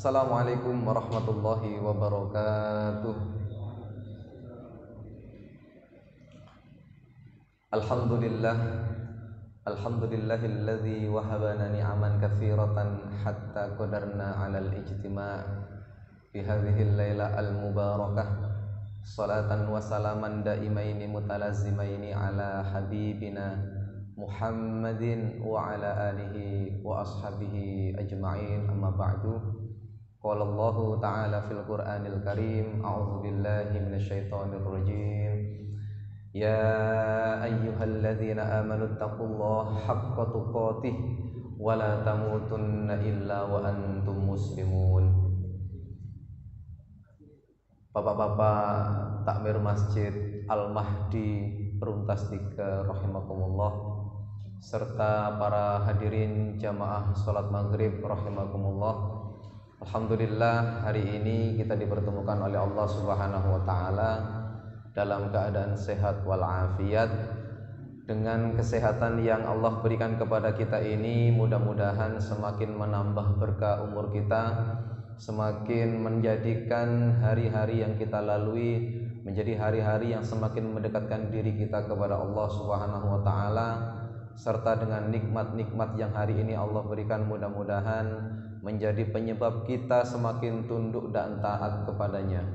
Assalamualaikum warahmatullahi wabarakatuh. Alhamdulillah, alhamdulillahilladzi wahabana ni'aman katsiratan hatta qadarna 'alal ijtima' fi hadhil laila al-mubarakah. Salatan wa salaman daimaini mutalazimaini ala habibina Muhammadin wa ala alihi wa ashabihi ajma'in, amma ba'du. Qala Allah ta'ala fil Qur'anil Karim, a'udzu billahi minasyaitonir rajim. Ya ayyuhalladzina amanu taqullaha haqqa tuqatih wa la tamutunna illa wa antum muslimun. Bapak-bapak takmir Masjid Al-Mahdi Peruntas 3 rahimakumullah, serta para hadirin jamaah salat maghrib rahimakumullah. Alhamdulillah, hari ini kita dipertemukan oleh Allah Subhanahu wa taala dalam keadaan sehat walafiat. Dengan kesehatan yang Allah berikan kepada kita ini, mudah-mudahan semakin menambah berkah umur kita, semakin menjadikan hari-hari yang kita lalui menjadi hari-hari yang semakin mendekatkan diri kita kepada Allah Subhanahu wa taala, serta dengan nikmat-nikmat yang hari ini Allah berikan, mudah-mudahan menjadi penyebab kita semakin tunduk dan taat kepadanya.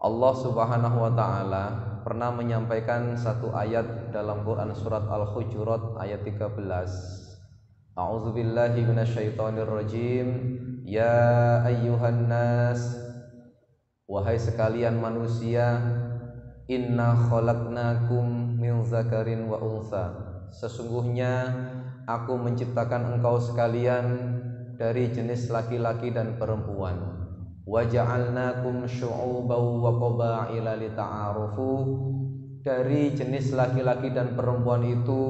Allah Subhanahu wa taala pernah menyampaikan satu ayat dalam Quran surat Al-Hujurat ayat 13. A'udzubillahi minasyaitonir rajim. Ya ayyuhan nas, wahai sekalian manusia, inna khalaqnakum min zakarin wa unsa. Sesungguhnya aku menciptakan engkau sekalian dari jenis laki-laki dan perempuan. Wa ja'alnakum syu'uban wa qabaila lita'arufu. Dari jenis laki-laki dan perempuan itu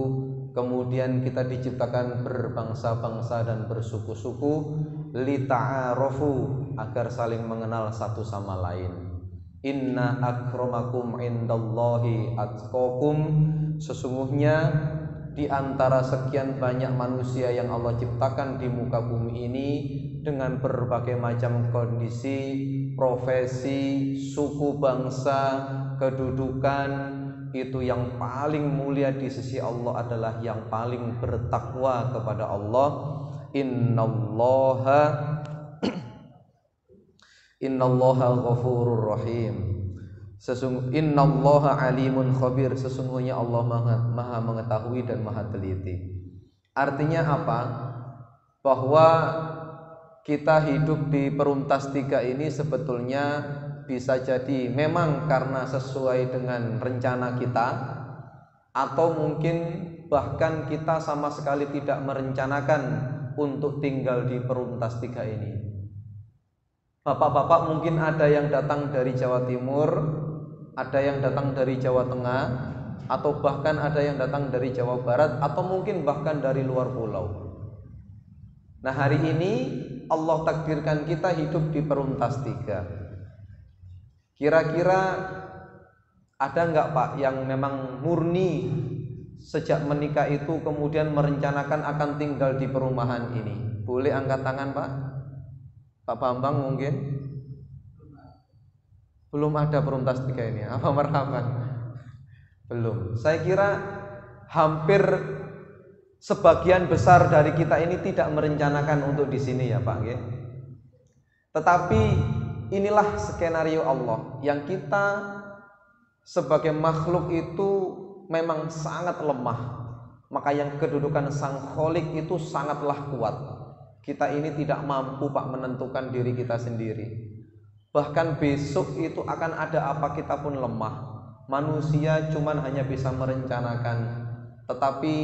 kemudian kita diciptakan berbangsa-bangsa dan bersuku-suku, lita'arufu, agar saling mengenal satu sama lain. Inna akramakum indallahi atqakum. Sesungguhnya di antara sekian banyak manusia yang Allah ciptakan di muka bumi ini dengan berbagai macam kondisi, profesi, suku, bangsa, kedudukan, itu yang paling mulia di sisi Allah adalah yang paling bertakwa kepada Allah. Innallaha ghafurur rahim. Innallaha alimun khabir. Sesungguhnya Allah maha mengetahui dan maha teliti. Artinya apa? Bahwa kita hidup di Peruntas 3 ini sebetulnya bisa jadi memang karena sesuai dengan rencana kita, atau mungkin bahkan kita sama sekali tidak merencanakan untuk tinggal di Peruntas 3 ini. Bapak-bapak mungkin ada yang datang dari Jawa Timur, ada yang datang dari Jawa Tengah, atau bahkan ada yang datang dari Jawa Barat, atau mungkin bahkan dari luar pulau. Nah, hari ini Allah takdirkan kita hidup di Peruntas 3. Kira-kira ada enggak Pak yang memang murni sejak menikah itu kemudian merencanakan akan tinggal di perumahan ini? Boleh angkat tangan Pak? Pak Bambang mungkin? Belum ada Peruntas 3 ini. Apa marhaban? Belum. Saya kira hampir sebagian besar dari kita ini tidak merencanakan untuk di sini ya Pak. Tetapi inilah skenario Allah yang kita sebagai makhluk itu memang sangat lemah. Maka yang kedudukan Sang Kholik itu sangatlah kuat. Kita ini tidak mampu Pak menentukan diri kita sendiri. Bahkan besok itu akan ada apa kita pun lemah. Manusia cuman hanya bisa merencanakan, tetapi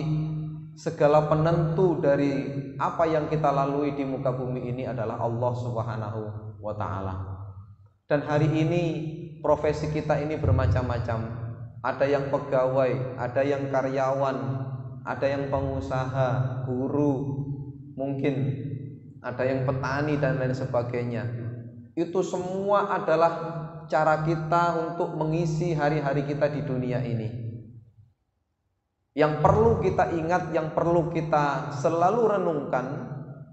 segala penentu dari apa yang kita lalui di muka bumi ini adalah Allah Subhanahu wa taala. Dan hari ini profesi kita ini bermacam-macam. Ada yang pegawai, ada yang karyawan, ada yang pengusaha, guru, mungkin ada yang petani dan lain sebagainya. Itu semua adalah cara kita untuk mengisi hari-hari kita di dunia ini. Yang perlu kita ingat, yang perlu kita selalu renungkan,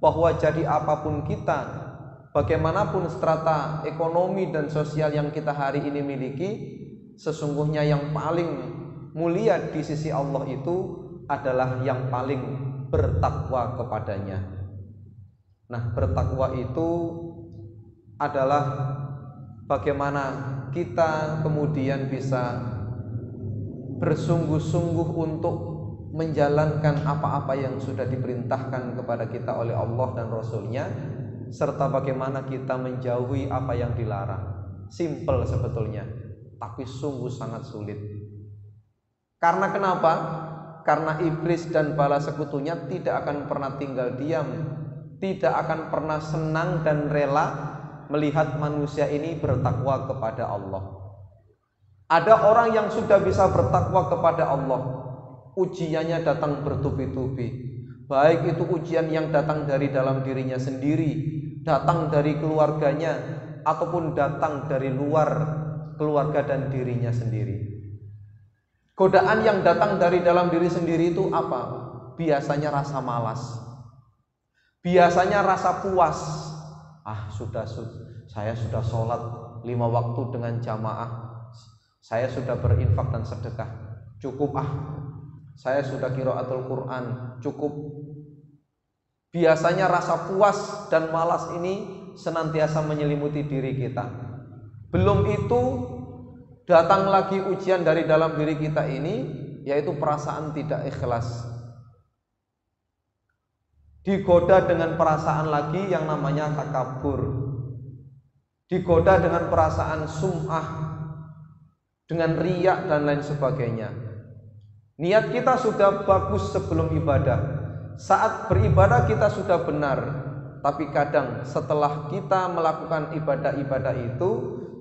bahwa jadi apapun kita, bagaimanapun strata ekonomi dan sosial yang kita hari ini miliki, sesungguhnya yang paling mulia di sisi Allah itu adalah yang paling bertakwa kepadanya. Nah, bertakwa itu adalah bagaimana kita kemudian bisa bersungguh-sungguh untuk menjalankan apa-apa yang sudah diperintahkan kepada kita oleh Allah dan Rasul-Nya, serta bagaimana kita menjauhi apa yang dilarang. Simple sebetulnya, tapi sungguh sangat sulit. Karena kenapa? Karena iblis dan bala sekutunya tidak akan pernah tinggal diam, tidak akan pernah senang dan rela melihat manusia ini bertakwa kepada Allah. Ada orang yang sudah bisa bertakwa kepada Allah, ujiannya datang bertubi-tubi, baik itu ujian yang datang dari dalam dirinya sendiri, datang dari keluarganya, ataupun datang dari luar keluarga dan dirinya sendiri. Godaan yang datang dari dalam diri sendiri itu apa? Biasanya rasa malas, biasanya rasa puas. Saya sudah sholat 5 waktu dengan jamaah, saya sudah berinfak dan sedekah, cukup saya sudah qiraatul Quran, cukup. Biasanya rasa puas dan malas ini senantiasa menyelimuti diri kita. Belum itu datang lagi ujian dari dalam diri kita ini, yaitu perasaan tidak ikhlas. Digoda dengan perasaan lagi yang namanya takabur, digoda dengan perasaan sum'ah, dengan riya dan lain sebagainya. Niat kita sudah bagus sebelum ibadah, saat beribadah kita sudah benar, tapi kadang setelah kita melakukan ibadah-ibadah itu,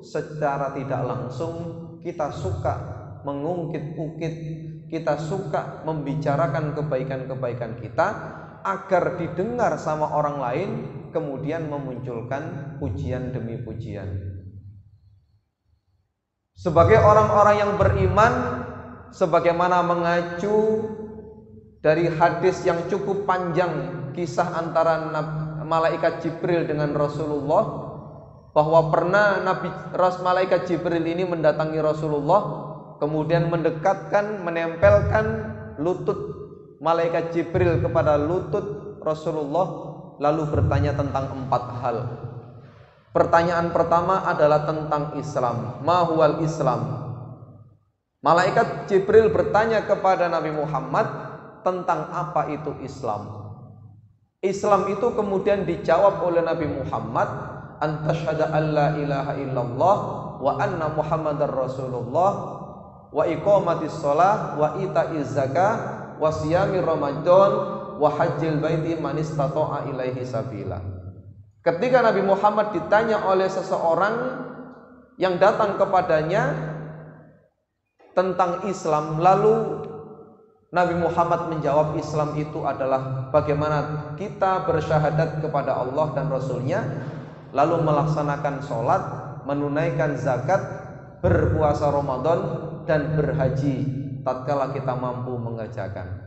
secara tidak langsung kita suka mengungkit-ungkit, kita suka membicarakan kebaikan-kebaikan kita agar didengar sama orang lain, kemudian memunculkan pujian demi pujian. Sebagai orang-orang yang beriman, sebagaimana mengacu dari hadis yang cukup panjang, kisah antara malaikat Jibril dengan Rasulullah, bahwa pernah malaikat Jibril ini mendatangi Rasulullah, kemudian mendekatkan, menempelkan lutut malaikat Jibril kepada lutut Rasulullah, lalu bertanya tentang 4 hal. Pertanyaan pertama adalah tentang Islam. Ma huwal Islam? Malaikat Jibril bertanya kepada Nabi Muhammad tentang apa itu Islam. Islam itu kemudian dijawab oleh Nabi Muhammad, antasyhada alla ilaha illallah wa anna muhammadar rasulullah wa iqamatis shalah wa itaiz zakah wa siyami ramadan wa hajjil baiti man istata'a ilaihi sabila. Ketika Nabi Muhammad ditanya oleh seseorang yang datang kepadanya tentang Islam, lalu Nabi Muhammad menjawab, Islam itu adalah bagaimana kita bersyahadat kepada Allah dan Rasul-Nya, lalu melaksanakan sholat, menunaikan zakat, berpuasa Ramadan, dan berhaji tatkala kita mampu mengerjakan.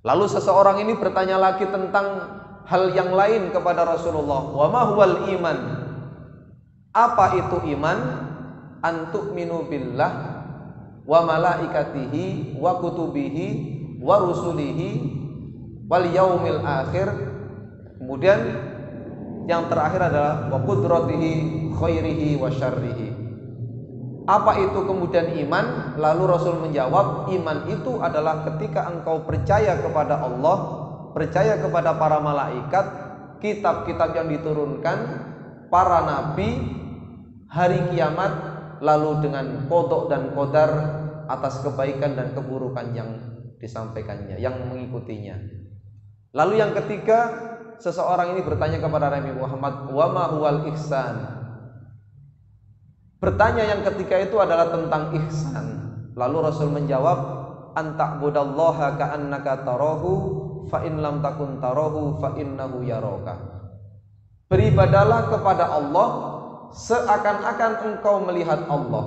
Lalu seseorang ini bertanya lagi tentang hal yang lain kepada Rasulullah, wa ma huwal iman? Apa itu iman? An tu'minu billah wa malaikatihi wa kutubihi wa rusulihi wal yaumil akhir. Kemudian yang terakhir adalah wa qudratihi khairihi wa syarrihi. Apa itu kemudian iman? Lalu Rasul menjawab, iman itu adalah ketika engkau percaya kepada Allah, percaya kepada para malaikat, kitab-kitab yang diturunkan, para nabi, hari kiamat, lalu dengan qada dan qadar atas kebaikan dan keburukan yang disampaikannya, yang mengikutinya. Lalu yang ketiga, seseorang ini bertanya kepada Nabi Muhammad, wa ma huwal ihsan? Bertanya yang ketiga itu adalah tentang ihsan. Lalu Rasul menjawab, anta'budallaha ka'annaka tarahu fa in lam takun tarahu fa innahu yaraka. Beribadalah kepada Allah seakan-akan engkau melihat Allah.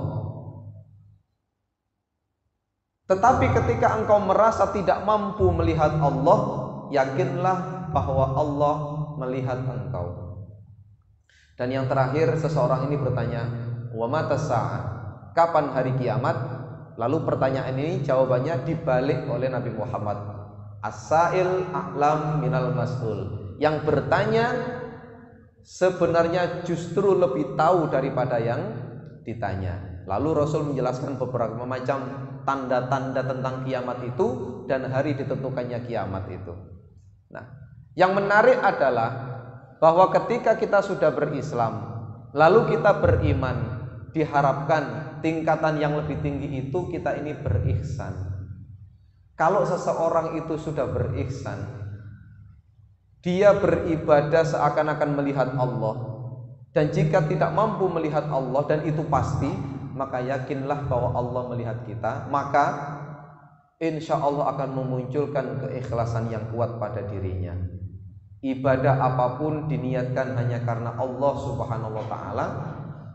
Tetapi ketika engkau merasa tidak mampu melihat Allah, yakinlah bahwa Allah melihat engkau. Dan yang terakhir, seseorang ini bertanya, wa matas sa'ah, kapan hari kiamat? Lalu pertanyaan ini jawabannya dibalik oleh Nabi Muhammad, as-sa'il a'lam minal mas'ul. Yang bertanya sebenarnya justru lebih tahu daripada yang ditanya. Lalu Rasul menjelaskan beberapa macam tanda-tanda tentang kiamat itu dan hari ditentukannya kiamat itu. Nah, yang menarik adalah bahwa ketika kita sudah berislam, lalu kita beriman, diharapkan tingkatan yang lebih tinggi itu kita ini berihsan. Kalau seseorang itu sudah berihsan, dia beribadah seakan-akan melihat Allah, dan jika tidak mampu melihat Allah, dan itu pasti, maka yakinlah bahwa Allah melihat kita, maka insya Allah akan memunculkan keikhlasan yang kuat pada dirinya. Ibadah apapun diniatkan hanya karena Allah Subhanahu wa ta'ala,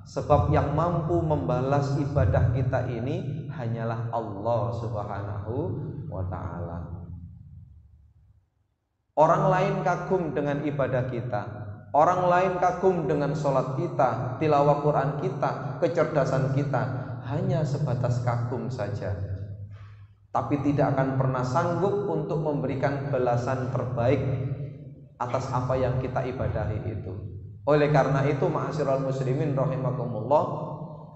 sebab yang mampu membalas ibadah kita ini hanyalah Allah Subhanahu wa ta'ala. Orang lain kagum dengan ibadah kita, orang lain kagum dengan sholat kita, tilawah Quran kita, kecerdasan kita, hanya sebatas kagum saja, tapi tidak akan pernah sanggup untuk memberikan balasan terbaik atas apa yang kita ibadahi itu. Oleh karena itu, ma'asyiral muslimin rahimakumullah,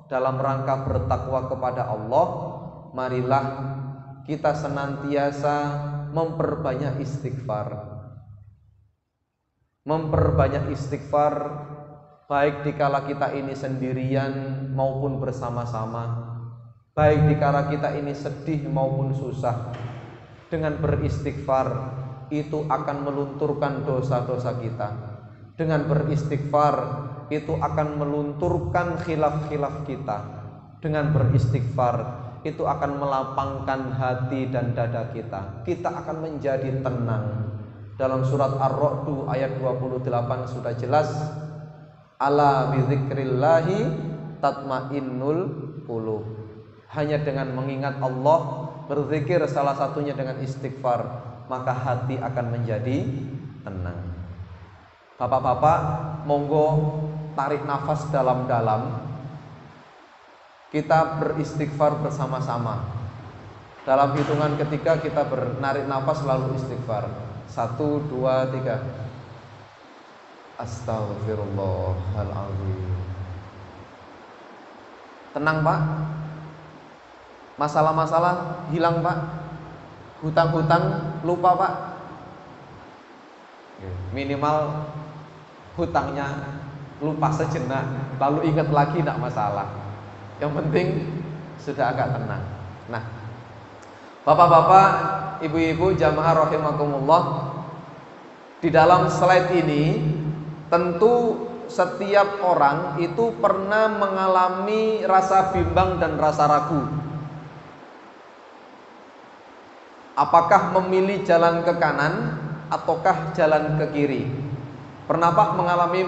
dalam rangka bertakwa kepada Allah, marilah kita senantiasa memperbanyak istighfar. Memperbanyak istighfar baik dikala kita ini sendirian maupun bersama-sama, baik dikala kita ini sedih maupun susah. Dengan beristighfar itu akan melunturkan dosa-dosa kita. Dengan beristighfar itu akan melunturkan khilaf-khilaf kita. Dengan beristighfar itu akan melapangkan hati dan dada kita. Kita akan menjadi tenang. Dalam surat Ar-Ra'd ayat 28 sudah jelas, ala bidzikrillahi tatmainnul qulub. Hanya dengan mengingat Allah, berzikir salah satunya dengan istighfar, maka hati akan menjadi tenang. Bapak-bapak, monggo tarik nafas dalam-dalam. Kita beristighfar bersama-sama. Dalam hitungan ketiga kita menarik nafas lalu istighfar. 1, 2, 3. Astaghfirullahaladzim. Tenang Pak. Masalah-masalah hilang Pak. Hutang-hutang lupa Pak. Minimal hutangnya lupa sejenak, lalu ingat lagi tidak masalah. Yang penting sudah agak tenang. Nah, bapak-bapak, ibu-ibu, jamaah rahimakumullah, di dalam slide ini tentu setiap orang itu pernah mengalami rasa bimbang dan rasa ragu. Apakah memilih jalan ke kanan ataukah jalan ke kiri? Pernah Pak mengalami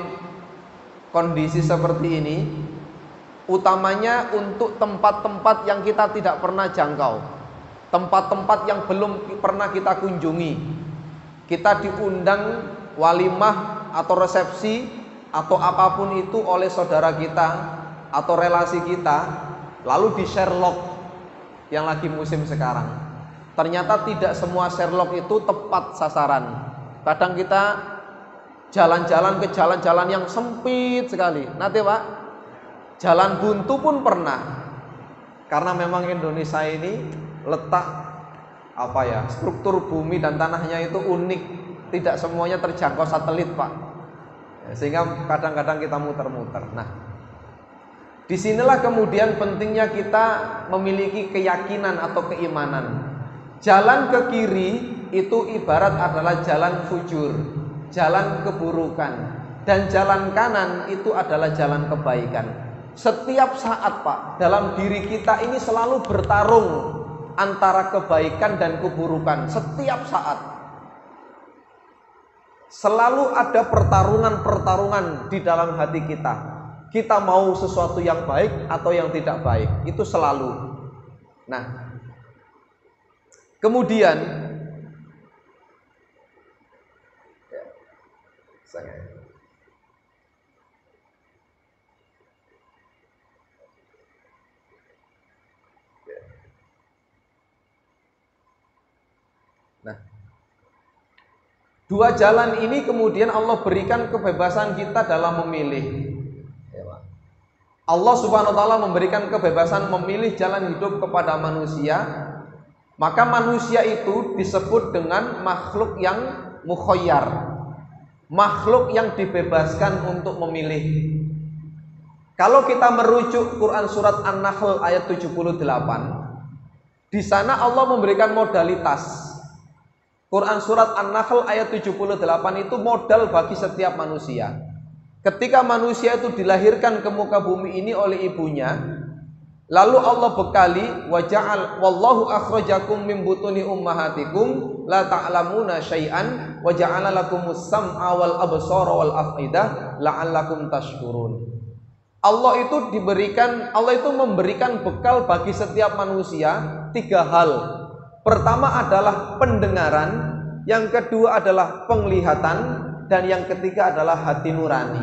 kondisi seperti ini? Utamanya untuk tempat-tempat yang kita tidak pernah jangkau, tempat-tempat yang belum pernah kita kunjungi. Kita diundang walimah atau resepsi atau apapun itu oleh saudara kita atau relasi kita, lalu di Sherlock yang lagi musim sekarang. Ternyata tidak semua Sherlock itu tepat sasaran. Kadang kita jalan-jalan ke jalan-jalan yang sempit sekali. Nanti Pak, jalan buntu pun pernah. Karena memang Indonesia ini letak struktur bumi dan tanahnya itu unik. Tidak semuanya terjangkau satelit Pak. Sehingga kadang-kadang kita muter-muter. Nah, disinilah kemudian pentingnya kita memiliki keyakinan atau keimanan. Jalan ke kiri itu ibarat adalah jalan fujur, jalan keburukan, dan jalan kanan itu adalah jalan kebaikan. Setiap saat Pak, dalam diri kita ini selalu bertarung antara kebaikan dan keburukan. Setiap saat selalu ada pertarungan-pertarungan di dalam hati kita. Kita mau sesuatu yang baik atau yang tidak baik, itu selalu. Nah, kemudian Nah, dua jalan ini kemudian Allah berikan kebebasan kita dalam memilih. Allah Subhanahu wa taala memberikan kebebasan memilih jalan hidup kepada manusia, maka manusia itu disebut dengan makhluk yang mukhayyar, makhluk yang dibebaskan untuk memilih. Kalau kita merujuk Quran surat An-Nahl ayat 78, di sana Allah memberikan modalitas. Quran surat An-Nahl ayat 78 itu modal bagi setiap manusia. Ketika manusia itu dilahirkan ke muka bumi ini oleh ibunya, lalu Allah bekali wallahu akhrajakum min butuni ummahatikum la ta'lamuna syai'an wa ja'ala lakumus sam'a wal absara wal afidah la'allakum tashkurun. Allah itu memberikan bekal bagi setiap manusia 3 hal. Pertama adalah pendengaran, yang kedua adalah penglihatan, dan yang ketiga adalah hati nurani.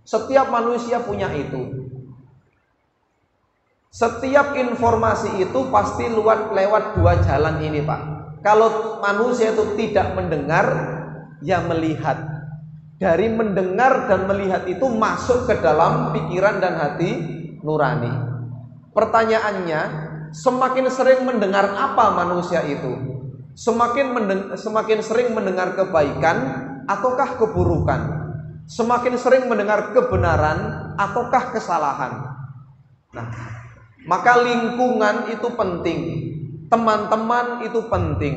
Setiap manusia punya itu. Setiap informasi itu pasti lewat 2 jalan ini, Pak. Kalau manusia itu tidak mendengar, ya melihat. Dari mendengar dan melihat itu masuk ke dalam pikiran dan hati nurani. Pertanyaannya, semakin sering mendengar apa manusia itu? Semakin sering mendengar kebaikan ataukah keburukan? Semakin sering mendengar kebenaran ataukah kesalahan? Nah, maka lingkungan itu penting, teman-teman itu penting.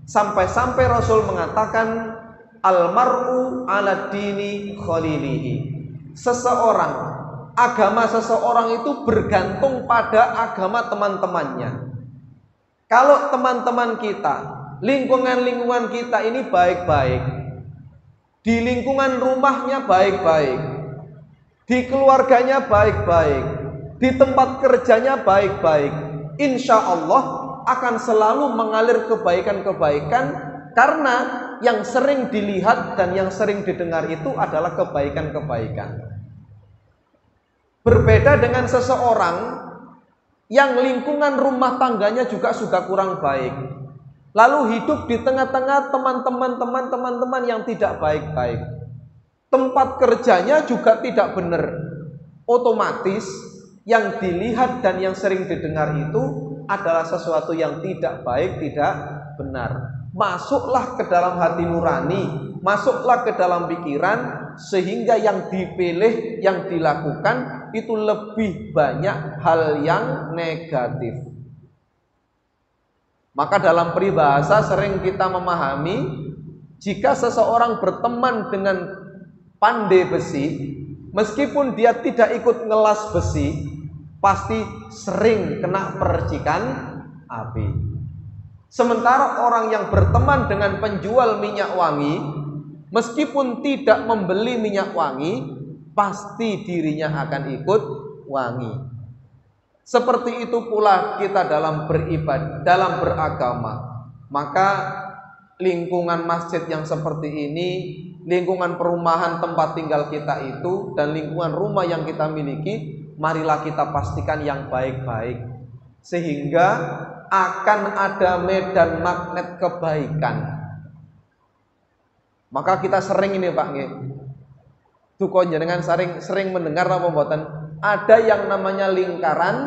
Sampai-sampai Rasul mengatakan almar'u ala dini khalilihi. Agama seseorang itu bergantung pada agama teman-temannya. Kalau teman-teman kita, lingkungan kita ini baik-baik, di lingkungan rumahnya baik-baik, di keluarganya baik-baik, di tempat kerjanya baik-baik, insya Allah akan selalu mengalir kebaikan-kebaikan, karena yang sering dilihat dan yang sering didengar itu adalah kebaikan-kebaikan. Berbeda dengan seseorang yang lingkungan rumah tangganya juga sudah kurang baik, lalu hidup di tengah-tengah teman-teman yang tidak baik-baik, tempat kerjanya juga tidak benar, otomatis yang dilihat dan yang sering didengar itu adalah sesuatu yang tidak baik, tidak benar. Masuklah ke dalam hati nurani, masuklah ke dalam pikiran, sehingga yang dipilih, yang dilakukan itu lebih banyak hal yang negatif. Maka dalam peribahasa sering kita memahami, jika seseorang berteman dengan pandai besi, meskipun dia tidak ikut ngelas besi, pasti sering kena percikan api. Sementara orang yang berteman dengan penjual minyak wangi, meskipun tidak membeli minyak wangi, pasti dirinya akan ikut wangi. Seperti itu pula kita dalam beribadah, dalam beragama. Maka lingkungan masjid yang seperti ini, lingkungan perumahan tempat tinggal kita itu, dan lingkungan rumah yang kita miliki, marilah kita pastikan yang baik-baik, sehingga akan ada medan magnet kebaikan. Maka kita sering ini Pak nggih, duka jenengan sering mendengar apa mboten? Ada yang namanya lingkaran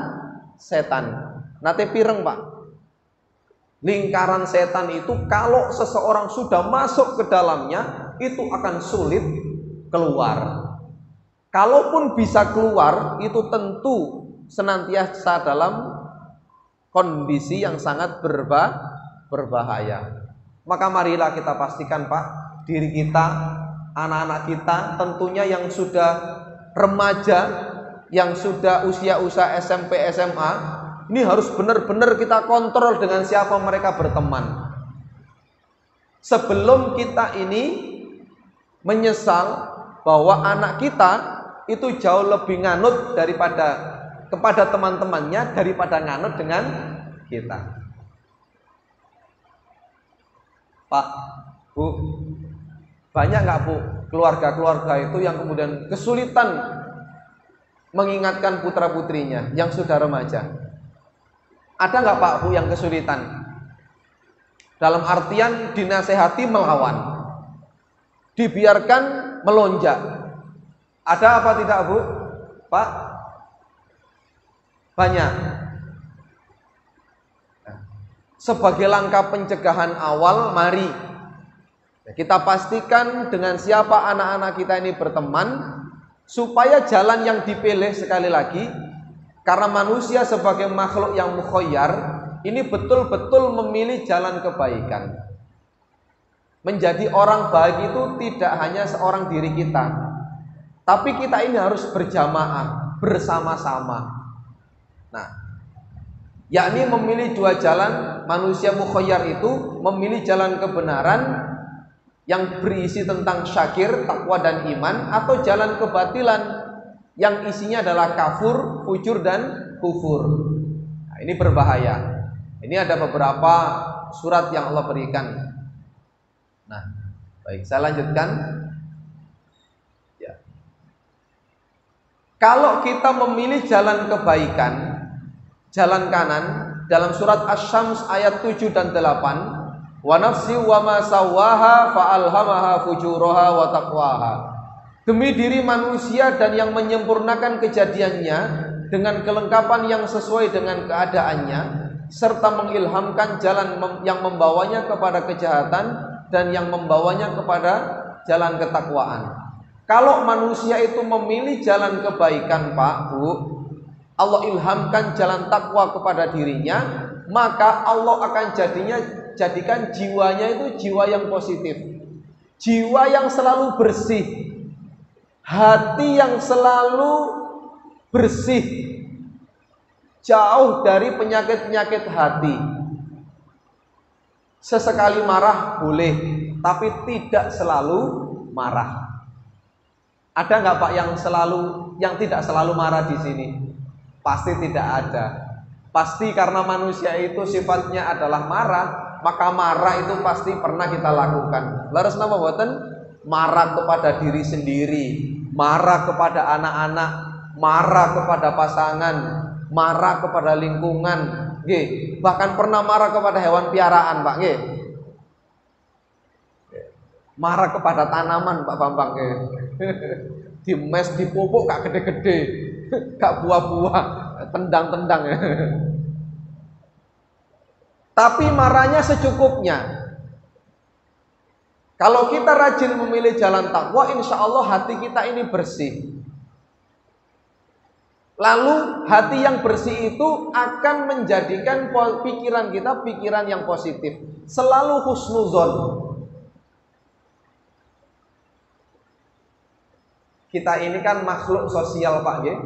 setan. Nate pireng Pak. Lingkaran setan itu kalau seseorang sudah masuk ke dalamnya, itu akan sulit keluar. Kalaupun bisa keluar, itu tentu senantiasa dalam kondisi yang sangat berbahaya. Maka marilah kita pastikan Pak, diri kita, anak-anak kita, tentunya yang sudah remaja, yang sudah usia SMP, SMA, ini harus benar-benar kita kontrol dengan siapa mereka berteman. Sebelum kita ini menyesal bahwa anak kita itu jauh lebih nganut kepada teman-temannya daripada nganut dengan kita. Pak, Bu, banyak nggak Bu keluarga-keluarga itu yang kemudian kesulitan mengingatkan putra-putrinya yang sudah remaja? Ada nggak Pak Bu yang kesulitan? Dalam artian dinasehati melawan, dibiarkan melonjak. Ada apa tidak, Bu? Pak? Banyak. Sebagai langkah pencegahan awal, mari kita pastikan dengan siapa anak-anak kita ini berteman, supaya jalan yang dipilih, sekali lagi, karena manusia sebagai makhluk yang mukhayyar, ini betul-betul memilih jalan kebaikan. Menjadi orang baik itu tidak hanya seorang diri kita, tapi kita ini harus berjamaah, bersama-sama. Nah, yakni memilih dua jalan. Manusia mukhayyar itu memilih jalan kebenaran yang berisi tentang syakir, takwa dan iman, atau jalan kebatilan yang isinya adalah kafur, fujur dan kufur. Nah, ini berbahaya. Ini ada beberapa surat yang Allah berikan. Nah, baik, saya lanjutkan. Ya. Kalau kita memilih jalan kebaikan, jalan kanan, dalam surat Asy-Syams ayat 7 dan 8, wa nafsi wa ma sawwaha fa alhamaha fujuraha wa taqwaha. Demi diri manusia dan yang menyempurnakan kejadiannya dengan kelengkapan yang sesuai dengan keadaannya, serta mengilhamkan jalan yang membawanya kepada kejahatan dan yang membawanya kepada jalan ketakwaan. Kalau manusia itu memilih jalan kebaikan, Pak, Bu, Allah ilhamkan jalan takwa kepada dirinya, maka Allah akan jadikan jiwanya itu jiwa yang positif, jiwa yang selalu bersih, hati yang selalu bersih, jauh dari penyakit-penyakit hati. Sesekali marah boleh, tapi tidak selalu marah. Ada nggak, Pak, yang tidak selalu marah di sini? Pasti tidak ada. Pasti karena manusia itu sifatnya adalah marah, maka marah itu pasti pernah kita lakukan. Laras napa boten? Marah kepada diri sendiri, marah kepada anak-anak, marah kepada pasangan, marah kepada lingkungan, nggih. Bahkan pernah marah kepada hewan piaraan, Pak, nggih. Marah kepada tanaman, Pak Bambang, nggih. Dimes, dipupuk gak gede-gede, gak buah-buah, tendang-tendang. Tapi marahnya secukupnya. Kalau kita rajin memilih jalan takwa, insya Allah hati kita ini bersih. Lalu hati yang bersih itu akan menjadikan pikiran kita pikiran yang positif, selalu husnuzon. Kita ini kan makhluk sosial, Pak, ya.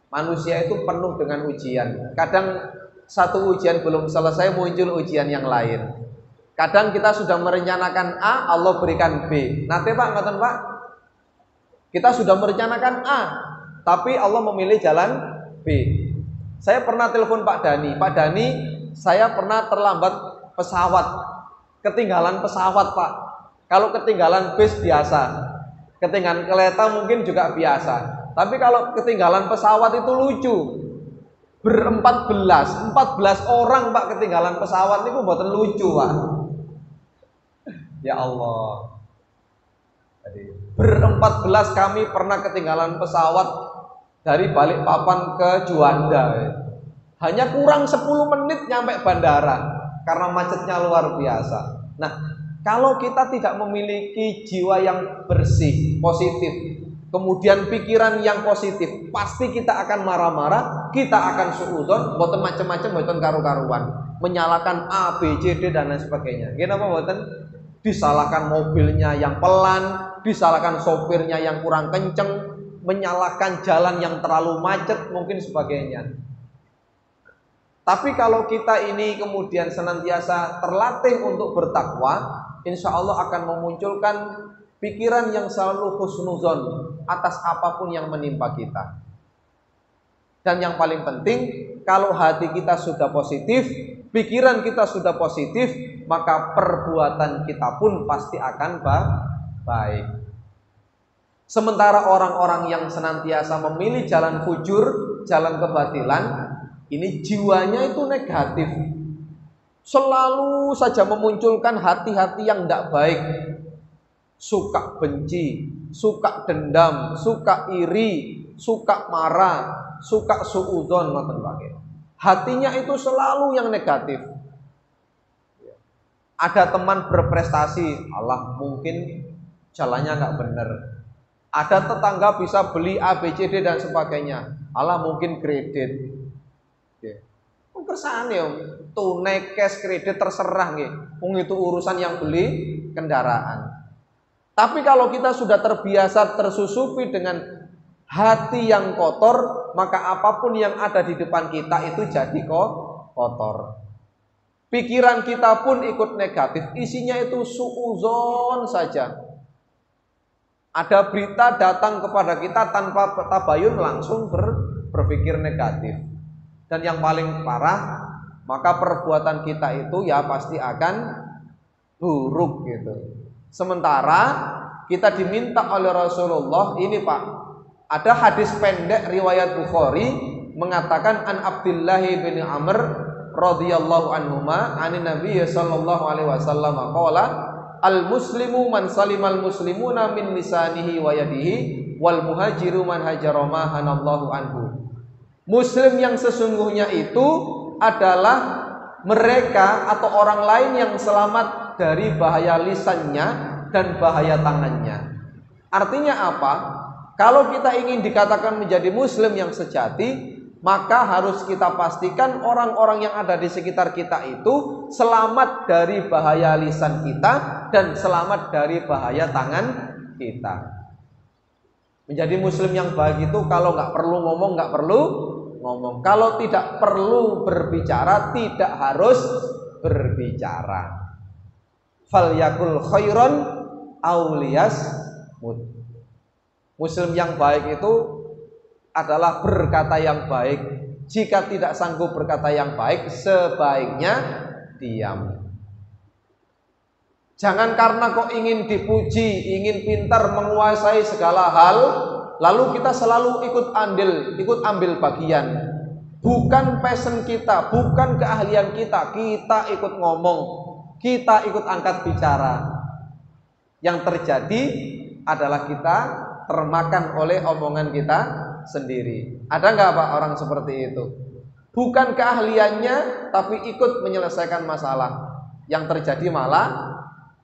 Manusia itu penuh dengan ujian. Kadang satu ujian belum selesai muncul ujian yang lain. Kadang kita sudah merencanakan A, Allah berikan B. Nanti, Pak, ngoten, Pak. Kita sudah merencanakan A, tapi Allah memilih jalan B. Saya pernah telepon Pak Dani. Pak Dani, saya pernah terlambat pesawat. Ketinggalan pesawat, Pak. Kalau ketinggalan bis biasa. Ketinggalan kereta mungkin juga biasa. Tapi kalau ketinggalan pesawat itu lucu. Ber-14 orang, Pak, ketinggalan pesawat itu mboten lucu, Pak. Ya Allah. Jadi ber-14 kami pernah ketinggalan pesawat dari Balikpapan ke Juanda. Hanya kurang 10 menit nyampe bandara karena macetnya luar biasa. Nah, kalau kita tidak memiliki jiwa yang bersih, positif, kemudian pikiran yang positif, pasti kita akan marah-marah, kita akan suudzon, boten macam-macam, boten karu-karuan, menyalahkan A, B, C, D dan lain sebagainya. Kenapa boten? Disalahkan mobilnya yang pelan, disalahkan sopirnya yang kurang kenceng, menyalahkan jalan yang terlalu macet, mungkin sebagainya. Tapi kalau kita ini kemudian senantiasa terlatih untuk bertakwa, insya Allah akan memunculkan pikiran yang selalu husnuzon atas apapun yang menimpa kita. Dan yang paling penting, kalau hati kita sudah positif, pikiran kita sudah positif, maka perbuatan kita pun pasti akan baik. Sementara orang-orang yang senantiasa memilih jalan fujur, jalan kebatilan, ini jiwanya itu negatif, selalu saja memunculkan hati-hati yang tidak baik, suka benci, suka dendam, suka iri, suka marah, suka suudzon, hatinya itu selalu yang negatif. Ada teman berprestasi, Allah mungkin jalannya nggak benar. Ada tetangga bisa beli A, B, C, D dan sebagainya, Allah mungkin kredit. Kersane ya, tunai, cash, kredit terserah nggih. Itu urusan yang beli kendaraan. Tapi kalau kita sudah terbiasa tersusupi dengan hati yang kotor, maka apapun yang ada di depan kita itu jadi kotor. Pikiran kita pun ikut negatif, isinya itu suudzon saja. Ada berita datang kepada kita tanpa tabayun langsung berpikir negatif. Dan yang paling parah, maka perbuatan kita itu ya pasti akan buruk gitu. Sementara kita diminta oleh Rasulullah, ini Pak, ada hadis pendek riwayat Bukhari mengatakan an Abdullah bin Amr radhiyallahu anhuma anin Nabi sallallahu alaihi wasallam qala al muslimu man salimal muslimuna min lisanihi wa yadihi wal muhajiru man hajara ma hanallahu anhu. Muslim yang sesungguhnya itu adalah mereka atau orang lain yang selamat dari bahaya lisannya dan bahaya tangannya. Artinya apa? Kalau kita ingin dikatakan menjadi muslim yang sejati, maka harus kita pastikan orang-orang yang ada di sekitar kita itu selamat dari bahaya lisan kita dan selamat dari bahaya tangan kita. Menjadi muslim yang baik itu kalau nggak perlu ngomong, nggak perlu ngomong. Kalau tidak perlu berbicara, tidak harus berbicara. Falyakul khairon auliyasmut. Muslim yang baik itu adalah berkata yang baik. Jika tidak sanggup berkata yang baik, sebaiknya diam. Jangan karena kok ingin dipuji, ingin pintar, menguasai segala hal, lalu kita selalu ikut ambil bagian. Bukan passion kita, bukan keahlian kita, kita ikut ngomong, kita ikut angkat bicara. Yang terjadi adalah kita termakan oleh omongan kita sendiri. Ada nggak Pak orang seperti itu? Bukan keahliannya, tapi ikut menyelesaikan masalah. Yang terjadi malah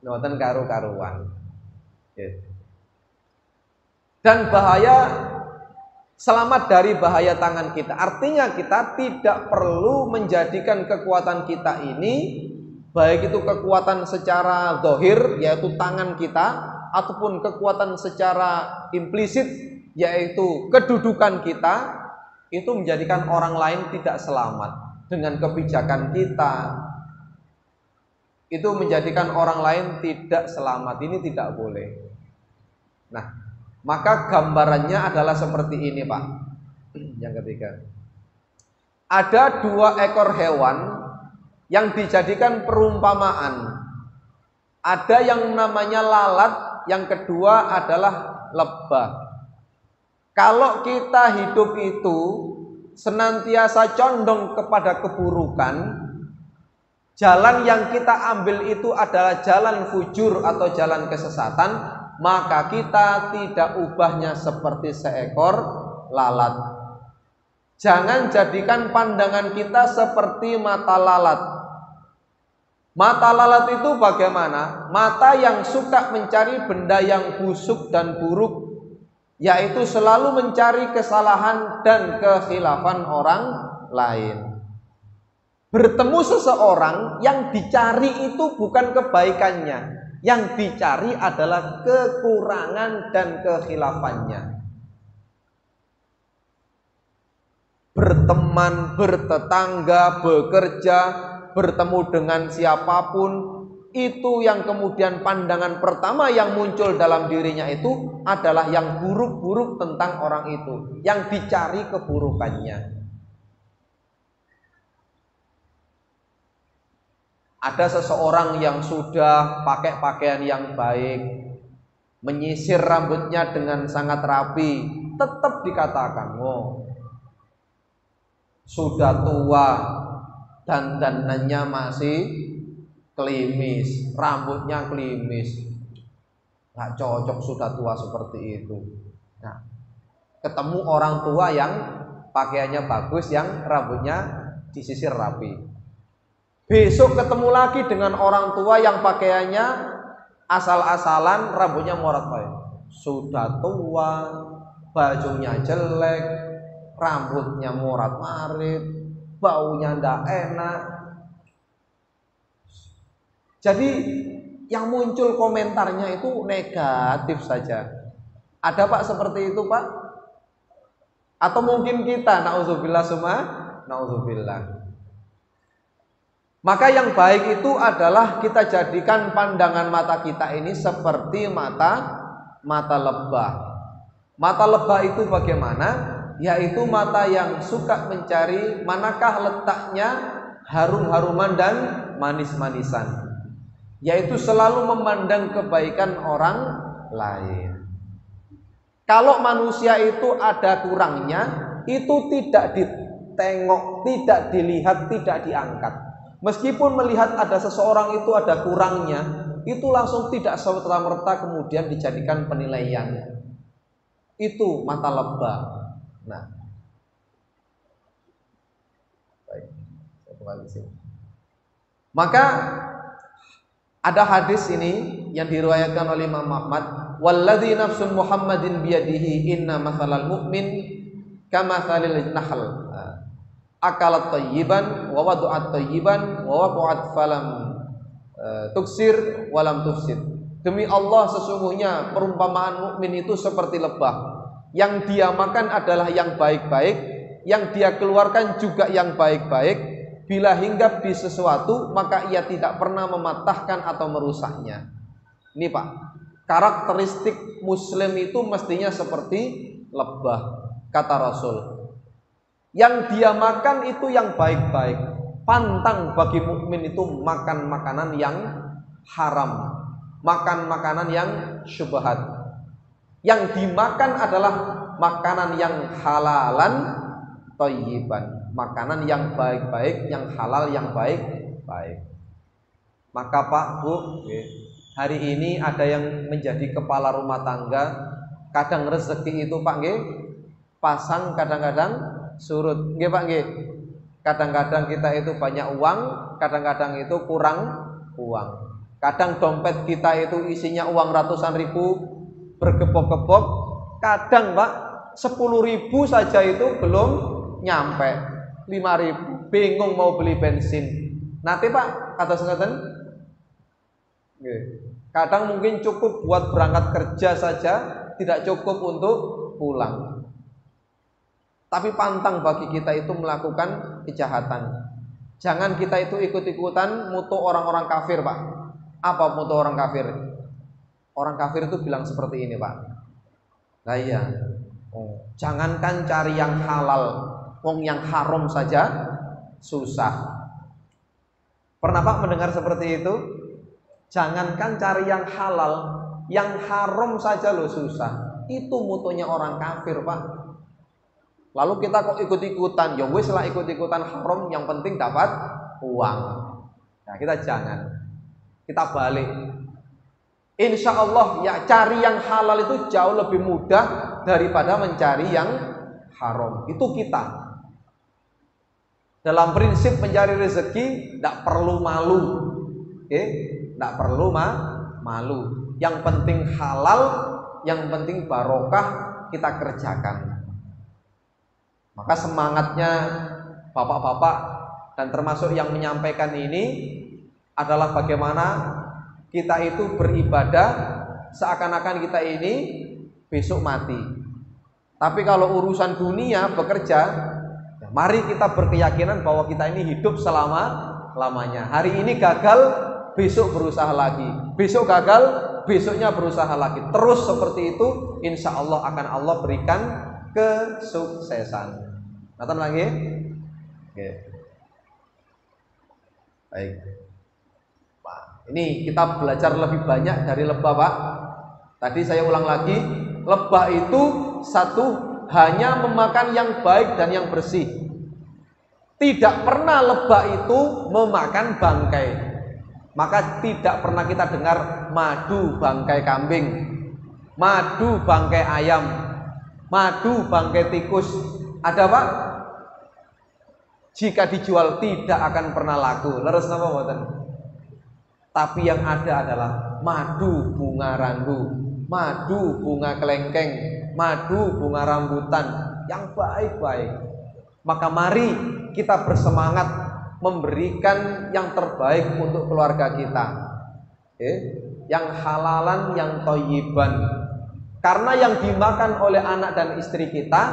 noten karu-karuan. Dan bahaya, selamat dari bahaya tangan kita. Artinya kita tidak perlu menjadikan kekuatan kita ini, baik itu kekuatan secara zahir, yaitu tangan kita, ataupun kekuatan secara implisit, yaitu kedudukan kita, itu menjadikan orang lain tidak selamat. Dengan kebijakan kita, itu menjadikan orang lain tidak selamat. Ini tidak boleh. Nah, maka gambarannya adalah seperti ini Pak. Yang ketiga, ada 2 ekor hewan yang dijadikan perumpamaan. Ada yang namanya lalat, yang kedua adalah lebah. Kalau kita hidup itu senantiasa condong kepada keburukan, jalan yang kita ambil itu adalah jalan fujur atau jalan kesesatan, maka kita tidak ubahnya seperti seekor lalat. Jangan jadikan pandangan kita seperti mata lalat. Mata lalat itu bagaimana? Mata yang suka mencari benda yang busuk dan buruk, yaitu selalu mencari kesalahan dan kekhilafan orang lain. Bertemu seseorang yang dicari itu bukan kebaikannya, yang dicari adalah kekurangan dan kekhilafannya. Berteman, bertetangga, bekerja, bertemu dengan siapapun, itu yang kemudian pandangan pertama yang muncul dalam dirinya itu adalah yang buruk-buruk tentang orang itu, yang dicari keburukannya. Ada seseorang yang sudah pakai pakaian yang baik, menyisir rambutnya dengan sangat rapi, tetap dikatakan, oh, sudah tua, dandanannya masih klimis, rambutnya klimis, nggak cocok, sudah tua seperti itu. Nah, ketemu orang tua yang pakaiannya bagus, yang rambutnya disisir rapi. Besok ketemu lagi dengan orang tua yang pakaiannya asal-asalan, rambutnya morat-morat. Sudah tua, bajunya jelek, rambutnya morat-marit, baunya ndak enak. Jadi yang muncul komentarnya itu negatif saja. Ada Pak seperti itu Pak? Atau mungkin kita, na'udzubillah summa na'udzubillah. Maka yang baik itu adalah kita jadikan pandangan mata kita ini seperti mata lebah. Mata lebah itu bagaimana? Yaitu mata yang suka mencari manakah letaknya harum-haruman dan manis-manisan, yaitu selalu memandang kebaikan orang lain. Kalau manusia itu ada kurangnya, itu tidak ditengok, tidak dilihat, tidak diangkat. Meskipun melihat ada seseorang itu ada kurangnya, itu langsung tidak serta-merta kemudian dijadikan penilaian. Itu mata lebah. Nah, baik, saya kembali sini. Maka ada hadis ini yang diriwayatkan oleh Imam Ahmad, walladzi nafsun Muhammadin biyadihi inna mathalal mu'min kamathalil nahl akalat thayyiban wa wadu'at thayyiban wa waqa'at falam tuksir walam tufsid. Demi Allah, sesungguhnya perumpamaan mukmin itu seperti lebah. Yang dia makan adalah yang baik-baik, yang dia keluarkan juga yang baik-baik. Bila hinggap di sesuatu, maka ia tidak pernah mematahkan atau merusaknya. Ini Pak, karakteristik muslim itu mestinya seperti lebah, kata Rasul. Yang dia makan itu yang baik-baik. Pantang bagi mukmin itu makan makanan yang haram, makan makanan yang syubhat. Yang dimakan adalah makanan yang halalan thayyiban, makanan yang baik-baik, yang halal, yang baik-baik. Maka Pak, Bu, hari ini ada yang menjadi kepala rumah tangga, kadang rezeki itu Pak nggih pasang, kadang-kadang surut, nggih Pak nggih. Kadang-kadang kita itu banyak uang, kadang-kadang itu kurang uang. Kadang dompet kita itu isinya uang ratusan ribu, bergepok-gepok. Kadang Pak 10.000 saja itu belum nyampe 5.000, bingung mau beli bensin. Nanti Pak, kata sengatan, kadang mungkin cukup buat berangkat kerja saja, tidak cukup untuk pulang. Tapi pantang bagi kita itu melakukan kejahatan. Jangan kita itu ikut-ikutan mutu orang-orang kafir Pak. Apa mutu orang kafir? Orang kafir itu bilang seperti ini Pak. Nah iya, jangankan cari yang halal, wong yang haram saja susah. Pernah Pak mendengar seperti itu? Jangankan cari yang halal, yang haram saja lo susah. Itu mutunya orang kafir Pak. Lalu kita kok ikut-ikutan? Ya wis lah ikut-ikutan haram, yang penting dapat uang. Nah kita jangan, kita balik. Insya Allah ya cari yang halal itu jauh lebih mudah daripada mencari yang haram. Itu kita. Dalam prinsip mencari rezeki tidak perlu malu, tidak perlu malu. Yang penting halal, yang penting barokah kita kerjakan. Maka semangatnya bapak-bapak dan termasuk yang menyampaikan ini adalah bagaimana kita itu beribadah seakan-akan kita ini besok mati. Tapi kalau urusan dunia bekerja, ya mari kita berkeyakinan bahwa kita ini hidup selama-lamanya. Hari ini gagal, besok berusaha lagi. Besok gagal, besoknya berusaha lagi. Terus seperti itu, insya Allah akan Allah berikan kesuksesan. Nonton lagi? Oke. Baik. Pak, ini kita belajar lebih banyak dari lebah Pak. Tadi saya ulang lagi, lebah itu satu hanya memakan yang baik dan yang bersih. Tidak pernah lebah itu memakan bangkai. Maka tidak pernah kita dengar madu bangkai kambing, madu bangkai ayam, madu bangkai tikus. Ada Pak? Jika dijual tidak akan pernah laku. Leres napa mboten? Tapi yang ada adalah madu bunga randu, madu bunga kelengkeng, madu bunga rambutan yang baik-baik. Maka mari kita bersemangat memberikan yang terbaik untuk keluarga kita, yang halalan, yang thayyiban. Karena yang dimakan oleh anak dan istri kita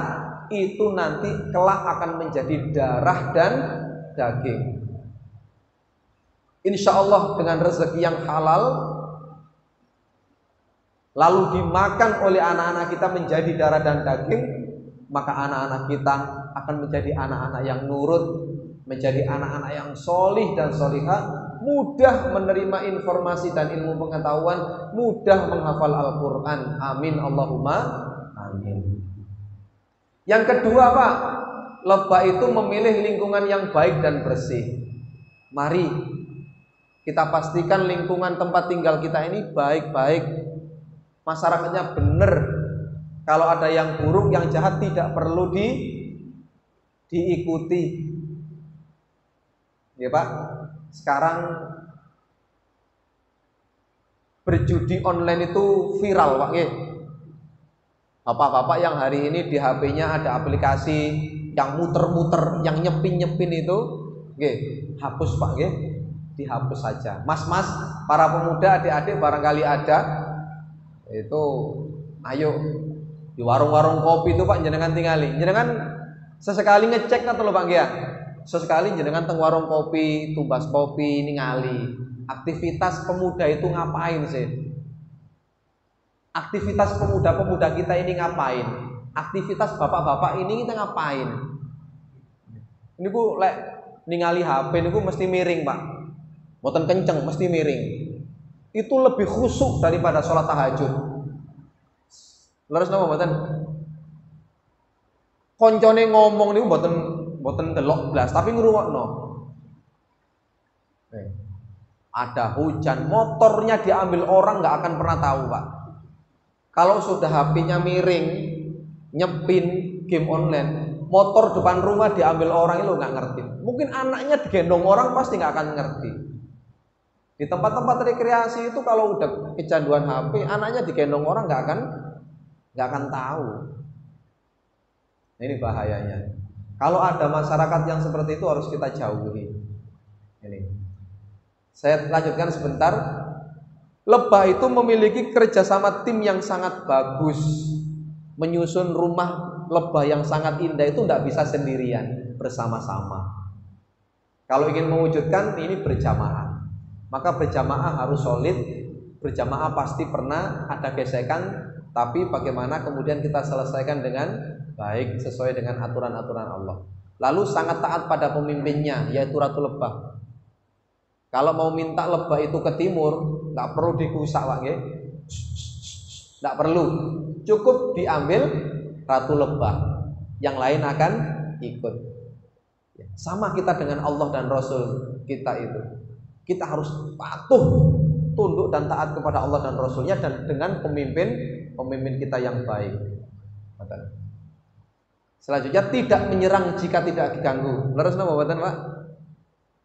itu nanti kelak akan menjadi darah dan daging. Insya Allah dengan rezeki yang halal lalu dimakan oleh anak-anak kita menjadi darah dan daging, maka anak-anak kita akan menjadi anak-anak yang nurut, menjadi anak-anak yang solih dan solihah, mudah menerima informasi dan ilmu pengetahuan, mudah menghafal Al-Quran. Amin Allahumma amin. Yang kedua Pak, lebah itu memilih lingkungan yang baik dan bersih. Mari kita pastikan lingkungan tempat tinggal kita ini baik-baik, masyarakatnya benar. Kalau ada yang buruk, yang jahat tidak perlu diikuti. Ya Pak, sekarang berjudi online itu viral Pak. Bapak-bapak yang hari ini di HP-nya ada aplikasi yang muter-muter, yang nyepin-nyepin itu, hapus Pak, dihapus saja. Mas-mas, para pemuda, adik-adik barangkali ada, itu ayo di warung-warung kopi itu Pak jenengan tinggali, jenengan sesekali ngecek atau lho Pak ya, sesekali jenengan teng warung kopi, tumbas kopi ningali aktivitas pemuda itu ngapain sih? Aktivitas pemuda-pemuda kita ini ngapain? Aktivitas bapak-bapak ini kita ngapain? Ini ku lek ningali HP ini ku mesti miring Pak, boten kenceng mesti miring. Itu lebih khusyuk daripada sholat tahajud. Leres napa mboten? Koncone ngomong niku mboten delok blas, tapi ngrungokno. Ada hujan, motornya diambil orang nggak akan pernah tahu Pak. Kalau sudah HP-nya miring, nyepin game online, motor depan rumah diambil orang itu nggak ngerti. Mungkin anaknya digendong orang pasti nggak akan ngerti. Di tempat-tempat rekreasi itu kalau udah kecanduan HP, anaknya digendong orang nggak akan tahu. Ini bahayanya. Kalau ada masyarakat yang seperti itu harus kita jauhi. Ini. Saya lanjutkan sebentar. Lebah itu memiliki kerjasama tim yang sangat bagus. Menyusun rumah lebah yang sangat indah itu tidak bisa sendirian, bersama-sama. Kalau ingin mewujudkan ini berjamaah, maka berjamaah harus solid. Berjamaah pasti pernah ada gesekan, tapi bagaimana kemudian kita selesaikan dengan baik sesuai dengan aturan-aturan Allah. Lalu sangat taat pada pemimpinnya, yaitu Ratu Lebah. Kalau mau minta lebah itu ke timur, nggak perlu dikusak Pak, nggak perlu, cukup diambil Ratu Lebah, yang lain akan ikut. Sama kita dengan Allah dan Rasul kita itu, kita harus patuh, tunduk dan taat kepada Allah dan Rasulnya dan dengan pemimpin kita yang baik. Selanjutnya tidak menyerang jika tidak diganggu. Leres napa mboten Pak?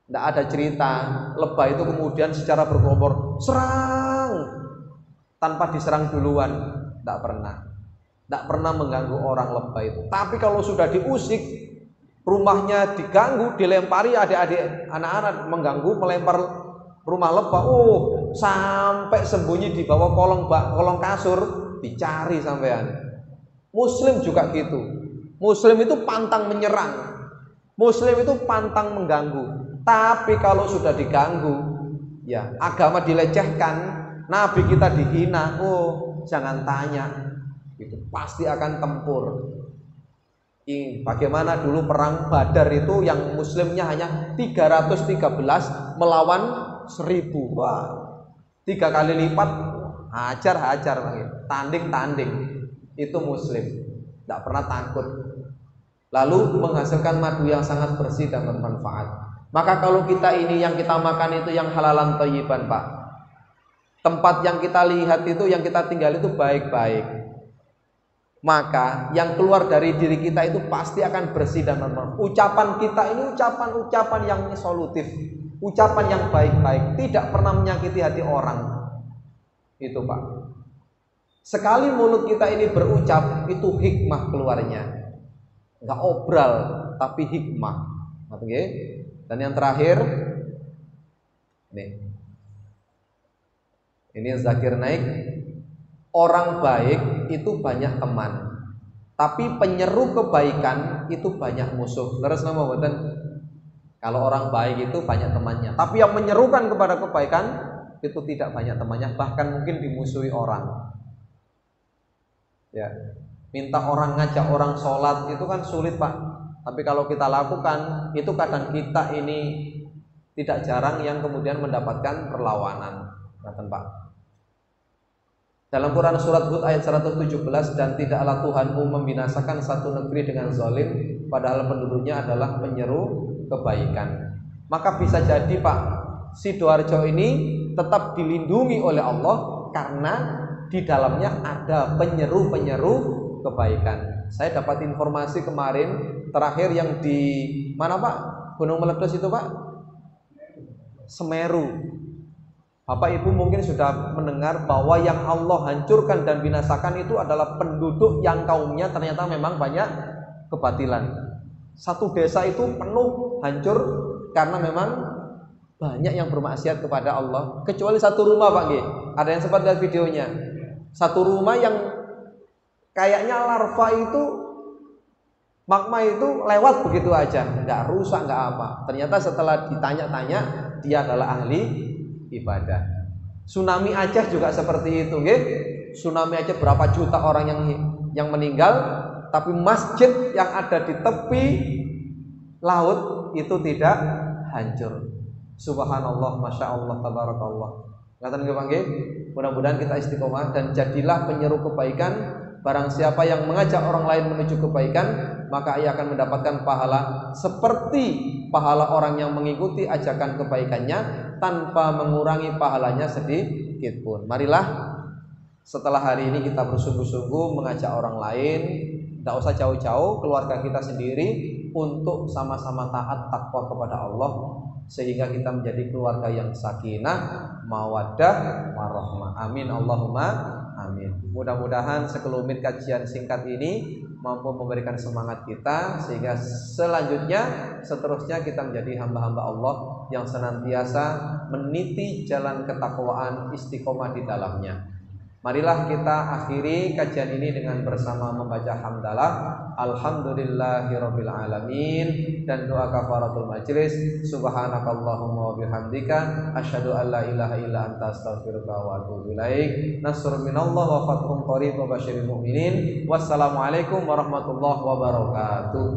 Tidak ada cerita lebah itu kemudian secara berkelompok serang tanpa diserang duluan. Tidak pernah mengganggu orang lebah itu. Tapi kalau sudah diusik, rumahnya diganggu, dilempari adik-adik anak-anak mengganggu, melempar rumah lebah, sampai sembunyi di bawah kolong kasur, dicari sampean. Muslim juga gitu. Muslim itu pantang menyerang, Muslim itu pantang mengganggu. Tapi kalau sudah diganggu, ya agama dilecehkan, Nabi kita dihina, jangan tanya, itu pasti akan tempur. Bagaimana dulu perang Badar itu yang muslimnya hanya 313 melawan 1000. Wah, 3 kali lipat, hajar, tanding. Itu muslim, tidak pernah takut. lalu menghasilkan madu yang sangat bersih dan bermanfaat. Maka kalau kita ini yang kita makan itu yang halalan thayyiban, Pak, tempat yang kita lihat itu, yang kita tinggal itu baik-baik, maka yang keluar dari diri kita itu pasti akan bersih dan bermanfaat. Ucapan kita ini ucapan-ucapan yang solutif, ucapan yang baik-baik, tidak pernah menyakiti hati orang. Itu, Pak. Sekali mulut kita ini berucap, itu hikmah keluarnya. Enggak obral, tapi hikmah. Oke. Dan yang terakhir, nih. Ini Zakir Naik, orang baik itu banyak teman, tapi penyeru kebaikan itu banyak musuh. Leres nama boten? Kalau orang baik itu banyak temannya, tapi yang menyerukan kepada kebaikan itu tidak banyak temannya, bahkan mungkin dimusuhi orang. Ya, minta orang, ngajak orang sholat itu kan sulit, Pak. Tapi kalau kita lakukan, itu kadang kita ini tidak jarang yang kemudian mendapatkan perlawanan. Ngaten, Pak. Dalam Quran surat Hud ayat 117, dan tidaklah Tuhanmu membinasakan satu negeri dengan zalim, padahal penduduknya adalah penyeru kebaikan. Maka bisa jadi, Pak, Sidoarjo ini tetap dilindungi oleh Allah karena di dalamnya ada penyeru-penyeru kebaikan. Saya dapat informasi kemarin terakhir yang di mana, Pak? Gunung meletus itu, Pak? Semeru. Bapak Ibu mungkin sudah mendengar bahwa yang Allah hancurkan dan binasakan itu adalah penduduk yang kaumnya ternyata memang banyak kebatilan. Satu desa itu penuh hancur karena memang banyak yang bermaksiat kepada Allah. Kecuali satu rumah, Pak G. Ada yang sempat lihat videonya. Satu rumah yang kayaknya larva itu, magma itu lewat begitu aja, nggak rusak, nggak apa. Ternyata setelah ditanya-tanya, dia adalah ahli ibadah. Tsunami Aceh juga seperti itu, nggih. Tsunami Aceh berapa juta orang yang meninggal, tapi masjid yang ada di tepi laut itu tidak hancur. Subhanallah, masya Allah, tabarakallah. Ngaten nggih, Pak nggih. Mudah-mudahan kita istiqomah dan jadilah penyeru kebaikan. Barang siapa yang mengajak orang lain menuju kebaikan, maka ia akan mendapatkan pahala seperti pahala orang yang mengikuti ajakan kebaikannya tanpa mengurangi pahalanya sedikit pun. Marilah setelah hari ini kita bersungguh-sungguh mengajak orang lain, tidak usah jauh-jauh, keluarga kita sendiri, untuk sama-sama taat takwa kepada Allah, sehingga kita menjadi keluarga yang sakinah, mawaddah, warahmah. Amin Allahumma amin. Mudah-mudahan sekelumit kajian singkat ini mampu memberikan semangat kita, sehingga seterusnya kita menjadi hamba-hamba Allah yang senantiasa meniti jalan ketakwaan, istiqomah di dalamnya. Marilah kita akhiri kajian ini dengan bersama membaca hamdalah, alhamdulillahirabbil alamin, dan doa kafaratul majlis, subhanakallahumma wa bihamdika asyhadu an la ilaha illa anta astaghfiruka wa atubu ilaik. Nasrun minallah wa fathun qarib wa basyiril mu'minin. Wassalamualaikum warahmatullahi wabarakatuh.